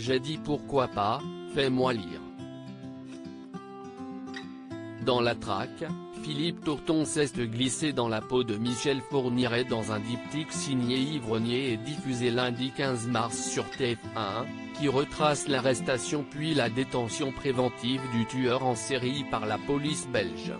J'ai dit pourquoi pas, fais-moi lire. Dans la traque, Philippe Tourton s'est glissé dans la peau de Michel Fourniret dans un diptyque signé Ivrognier et diffusé lundi 15 mars sur TF1, qui retrace l'arrestation puis la détention préventive du tueur en série par la police belge.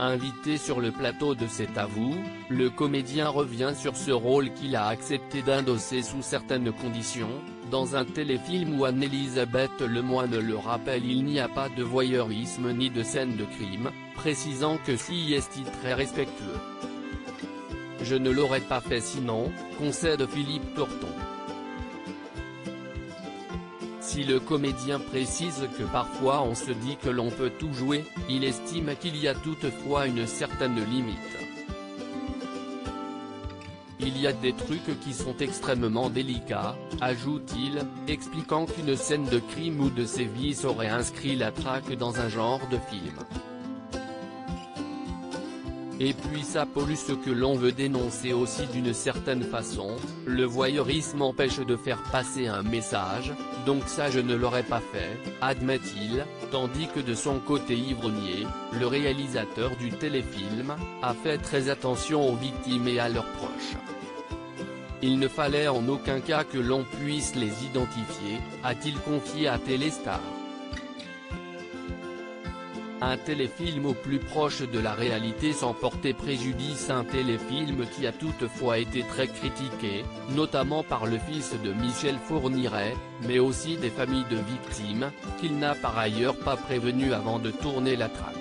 Invité sur le plateau de C'est à vous, le comédien revient sur ce rôle qu'il a accepté d'endosser sous certaines conditions. Dans un téléfilm où Anne-Elisabeth Lemoine le rappelle, il n'y a pas de voyeurisme ni de scène de crime, précisant que si est très respectueux. Je ne l'aurais pas fait sinon, concède Philippe Tourton. Si le comédien précise que parfois on se dit que l'on peut tout jouer, il estime qu'il y a toutefois une certaine limite. Il y a des trucs qui sont extrêmement délicats, ajoute-t-il, expliquant qu'une scène de crime ou de sévices aurait inscrit la traque dans un genre de film. Et puis ça pollue ce que l'on veut dénoncer aussi d'une certaine façon, le voyeurisme empêche de faire passer un message, donc ça je ne l'aurais pas fait, admet-il, tandis que de son côté Ivrognier, le réalisateur du téléfilm, a fait très attention aux victimes et à leurs proches. Il ne fallait en aucun cas que l'on puisse les identifier, a-t-il confié à Téléstar. Un téléfilm au plus proche de la réalité sans porter préjudice, un téléfilm qui a toutefois été très critiqué, notamment par le fils de Michel Fourniret, mais aussi des familles de victimes, qu'il n'a par ailleurs pas prévenu avant de tourner la traque.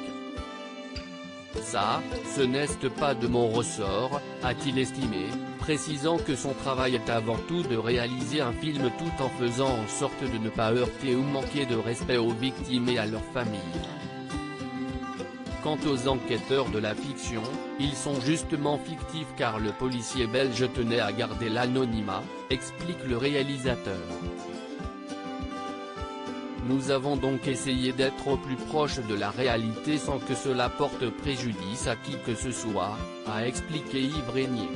Ça, ce n'est pas de mon ressort, a-t-il estimé, précisant que son travail est avant tout de réaliser un film tout en faisant en sorte de ne pas heurter ou manquer de respect aux victimes et à leurs familles. Quant aux enquêteurs de la fiction, ils sont justement fictifs car le policier belge tenait à garder l'anonymat, explique le réalisateur. Nous avons donc essayé d'être au plus proche de la réalité sans que cela porte préjudice à qui que ce soit, a expliqué Ivrognier.